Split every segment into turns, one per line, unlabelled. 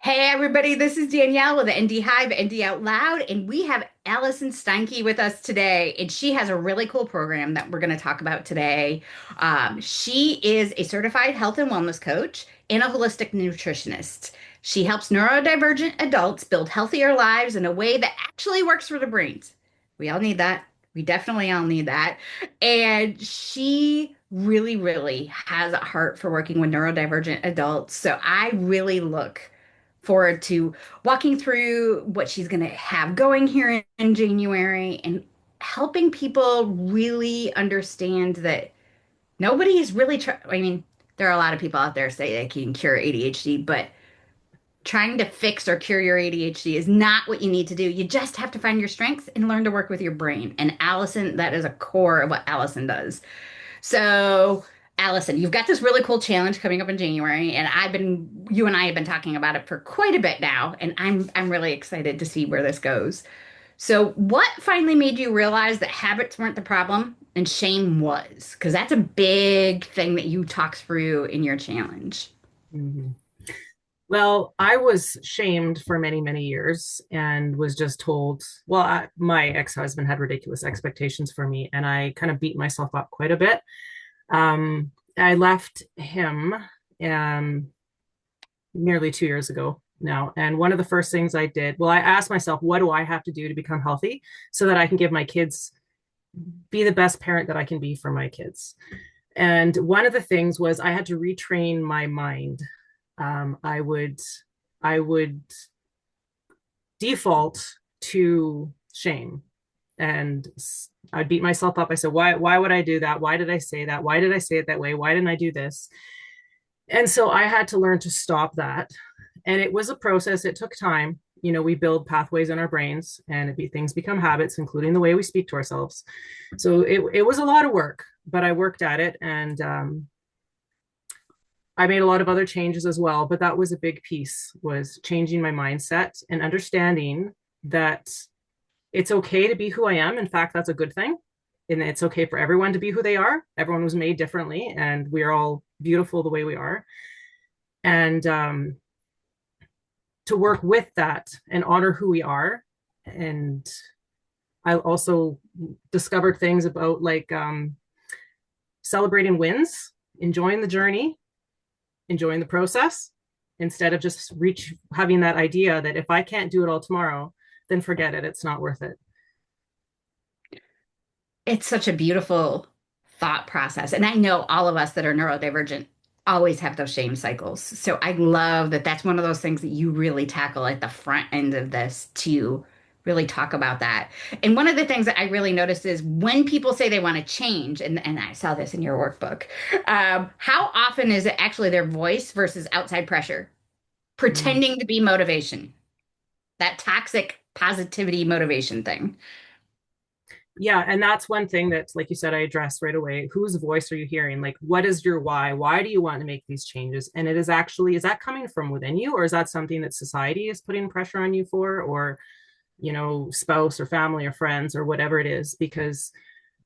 Hey everybody, this is Danielle with ND Hive, ND Out Loud, and we have Allison Steinkey with us today, and she has a really cool program that we're going to talk about today. She is a certified health and wellness coach and a holistic nutritionist. She helps neurodivergent adults build healthier lives in a way that actually works for their brains. We all need that. We definitely all need that. And she really has a heart for working with neurodivergent adults. So I really look forward to walking through what she's going to have going here in January and helping people really understand that nobody is really trying. I mean, there are a lot of people out there say they can cure ADHD, but trying to fix or cure your ADHD is not what you need to do. You just have to find your strengths and learn to work with your brain. And Allison, that is a core of what Allison does. So, Allison, you've got this really cool challenge coming up in January, and you and I have been talking about it for quite a bit now, and I'm really excited to see where this goes. So, what finally made you realize that habits weren't the problem and shame was? Because that's a big thing that you talk through in your challenge.
Mhm. Well, I was shamed for many, many years and was just told, my ex-husband had ridiculous expectations for me, and I kind of beat myself up quite a bit. I left him um, nearly 2 years ago now. And one of the first things I did, I asked myself, what do I have to do to become healthy so that I can give my kids, be the best parent that I can be for my kids? And one of the things was I had to retrain my mind. I would default to shame, and I'd beat myself up. I said, why would I do that? Why did I say that? Why did I say it that way? Why didn't I do this? And so I had to learn to stop that. And it was a process. It took time. We build pathways in our brains, and things become habits, including the way we speak to ourselves. So it was a lot of work, but I worked at it, and I made a lot of other changes as well, but that was a big piece, was changing my mindset and understanding that it's okay to be who I am. In fact, that's a good thing. And it's okay for everyone to be who they are. Everyone was made differently, and we are all beautiful the way we are. And to work with that and honor who we are. And I also discovered things about like celebrating wins, enjoying the journey, enjoying the process, instead of just having that idea that if I can't do it all tomorrow, then forget it. It's not worth it.
It's such a beautiful thought process. And I know all of us that are neurodivergent always have those shame cycles. So I love that that's one of those things that you really tackle at the front end of this to really talk about that. And one of the things that I really noticed is when people say they want to change, and I saw this in your workbook, how often is it actually their voice versus outside pressure,
Mm.
pretending to be motivation, that toxic positivity motivation thing?
Yeah, and that's one thing that's, like you said, I addressed right away. Whose voice are you hearing? Like, what is your why? Why do you want to make these changes? And is that coming from within you, or is that something that society is putting pressure on you for, or spouse or family or friends or whatever it is? Because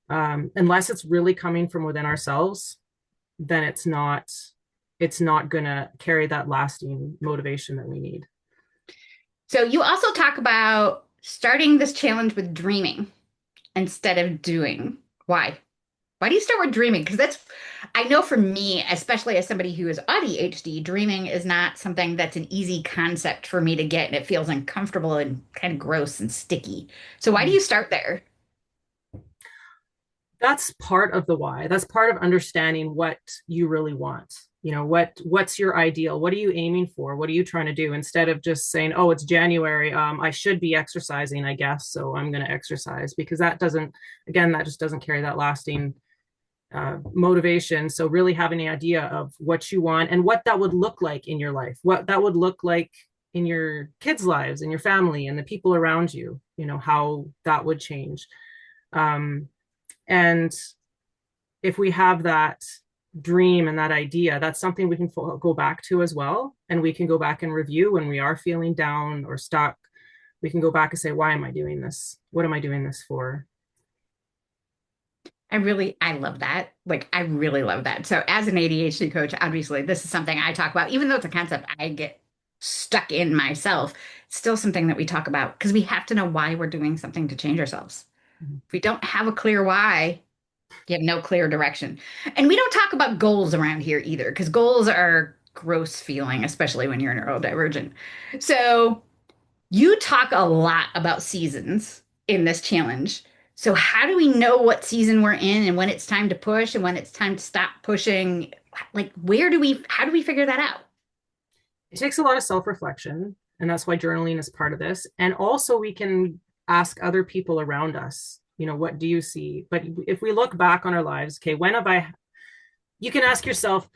unless it's really coming from within ourselves, then it's not gonna carry that lasting motivation that we need.
So you also talk about starting this challenge with dreaming instead of doing. Why? Why do you start with dreaming? Because I know for me, especially as somebody who is ADHD, dreaming is not something that's an easy concept for me to get, and it feels uncomfortable and kind of gross and sticky. So why do you start there?
That's part of the why. That's part of understanding what you really want. What's your ideal? What are you aiming for? What are you trying to do? Instead of just saying, oh, it's January, I should be exercising, I guess, so I'm going to exercise, because that just doesn't carry that lasting motivation. So really having the idea of what you want and what that would look like in your life, what that would look like in your kids' lives and your family and the people around you, how that would change. And if we have that dream and that idea, that's something we can go back to as well. And we can go back and review when we are feeling down or stuck. We can go back and say, why am I doing this? What am I doing this for?
I love that. Like, I really love that. So, as an ADHD coach, obviously, this is something I talk about, even though it's a concept I get. stuck in myself. It's still something that we talk about because we have to know why we're doing something to change ourselves.
Mhm.
If we don't have a clear why, you have no clear direction. And we don't talk about goals around here either, because goals are gross feeling, especially when you're neurodivergent. So you talk a lot about seasons in this challenge. So how do we know what season we're in and when it's time to push and when it's time to stop pushing? Like, how do we figure that out?
It takes a lot of self-reflection, and that's why journaling is part of this. And also we can ask other people around us, what do you see? But if we look back on our lives, okay, when have I, you can ask yourself,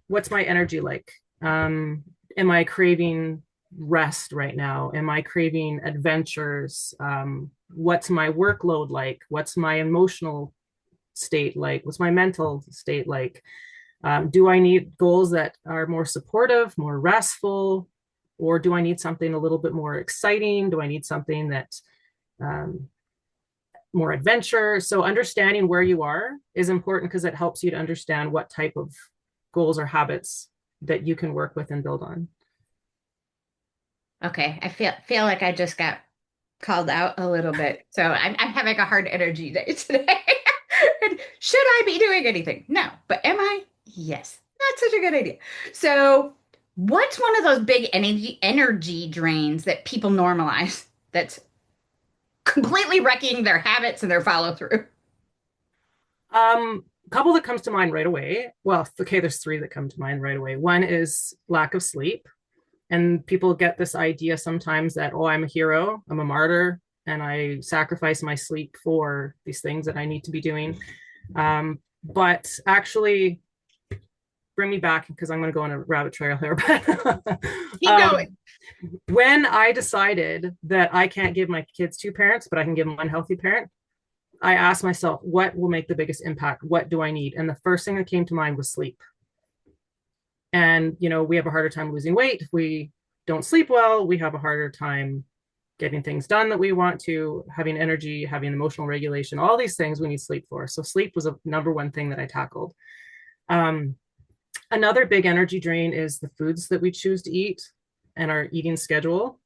what's my energy like? Am I craving rest right now? Am I craving adventures? What's my workload like? What's my emotional state like? What's my mental state like? Do I need goals that are more supportive, more restful, or do I need something a little bit more exciting? Do I need something that um, more adventure? So understanding where you are is important because it helps you to understand what type of goals or habits that you can work with and build on.
Okay, I feel like I just got called out a little bit. So I'm having a hard energy day today. And should I be doing anything? No. But am I? Yes. Not such a good idea. So what's one of those big energy drains that people normalize that's completely wrecking their habits and their follow through?
A couple that comes to mind right away. Well, okay, there's three that come to mind right away. One is lack of sleep. And people get this idea sometimes that, oh, I'm a hero, I'm a martyr, and I sacrifice my sleep for these things that I need to be doing. But actually, bring me back because I'm going to go on a rabbit trail here. But
Keep going.
when I decided that I can't give my kids two parents, but I can give them one healthy parent, I asked myself, what will make the biggest impact? What do I need? And the first thing that came to mind was sleep. And, we have a harder time losing weight. If we don't sleep well, we have a harder time getting things done that we want to, having energy, having emotional regulation, all these things we need sleep for. So sleep was a number one thing that I tackled. Another big energy drain is the foods that we choose to eat and our eating schedule,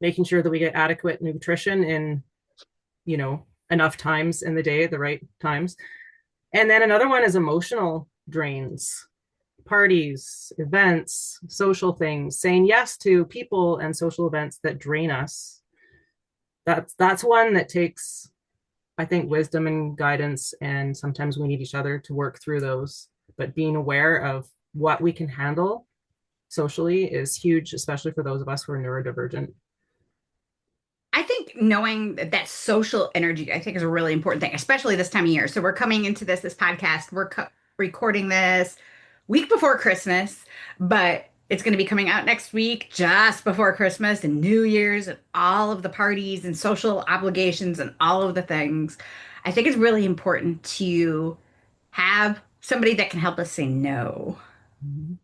making sure that we get adequate nutrition in, enough times in the day, the right times. And then another one is emotional drains, parties, events, social things, saying yes to people and social events that drain us. That's one that takes, I think, wisdom and guidance, and sometimes we need each other to work through those. But being aware of what we can handle socially is huge, especially for those of us who are neurodivergent.
I think knowing that social energy, I think, is a really important thing, especially this time of year. So we're coming into this podcast. We're recording this week before Christmas, but it's going to be coming out next week, just before Christmas and New Year's and all of the parties and social obligations and all of the things. I think it's really important to have somebody that can help us say no
Mhm.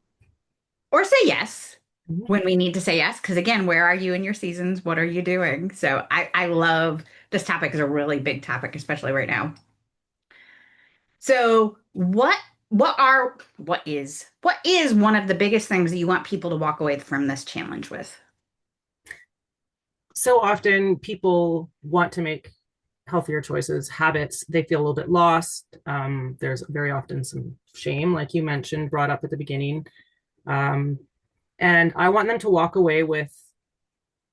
or say yes
Mhm.
when we need to say yes. Because again, where are you in your seasons? What are you doing? So I love this topic is a really big topic, especially right now. So what is one of the biggest things that you want people to walk away from this challenge with?
So often people want to make healthier choices, habits, they feel a little bit lost. There's very often some shame, like you mentioned, brought up at the beginning. Um, and I want them to walk away with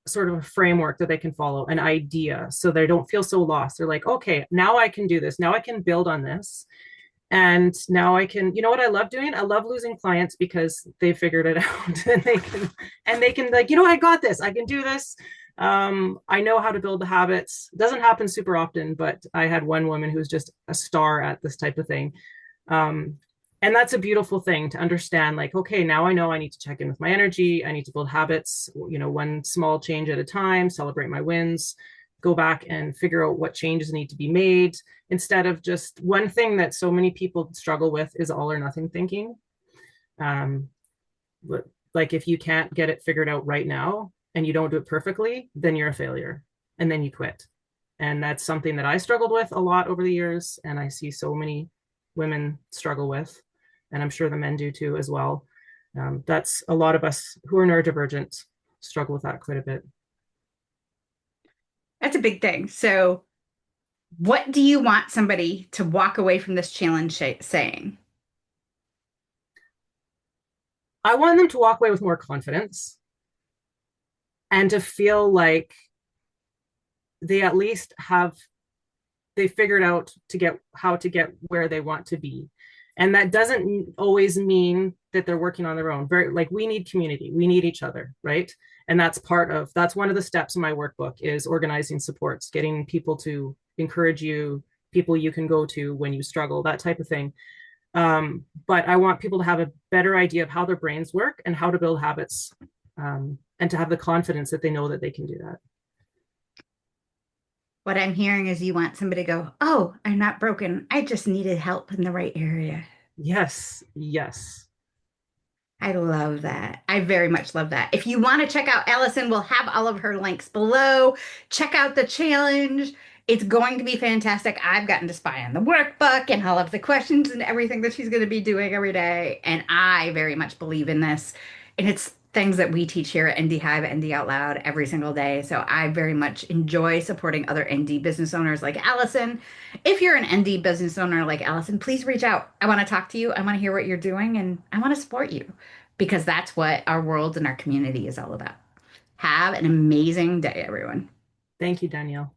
sort of a framework that they can follow, an idea, so they don't feel so lost. They're like, okay, now I can do this. Now I can build on this. And now I can, what I love doing? I love losing clients because they figured it out and they can like, I got this, I can do this. I know how to build the habits. It doesn't happen super often, but I had one woman who's just a star at this type of thing. Um, and that's a beautiful thing to understand, like, okay, now I know I need to check in with my energy. I need to build habits, one small change at a time, celebrate my wins, go back and figure out what changes need to be made, instead of just one thing that so many people struggle with is all or nothing thinking. Um, like if you can't get it figured out right now and you don't do it perfectly, then you're a failure and then you quit. And that's something that I struggled with a lot over the years. And I see so many women struggle with, and I'm sure the men do too as well. That's a lot of us who are neurodivergent struggle with that quite a bit.
That's a big thing. So, what do you want somebody to walk away from this challenge saying?
I want them to walk away with more confidence and to feel like they at least have they figured out to get how to get where they want to be. And that doesn't always mean that they're working on their own. Very like we need community, we need each other, right? And that's one of the steps in my workbook is organizing supports, getting people to encourage you, people you can go to when you struggle, that type of thing. But I want people to have a better idea of how their brains work and how to build habits, and to have the confidence that they know that they can do that.
What I'm hearing is you want somebody to go, "Oh, I'm not broken. I just needed help in the right area."
Yes, yes.
I love that. I very much love that. If you want to check out Allison, we'll have all of her links below. Check out the challenge. It's going to be fantastic. I've gotten to spy on the workbook and all of the questions and everything that she's going to be doing every day. And I very much believe in this. And it's things that we teach here at ND Hive, ND Out Loud every single day. So I very much enjoy supporting other ND business owners like Allison. If you're an ND business owner like Allison, please reach out. I want to talk to you. I want to hear what you're doing and I want to support you because that's what our world and our community is all about. Have an amazing day, everyone.
Thank you, Danielle.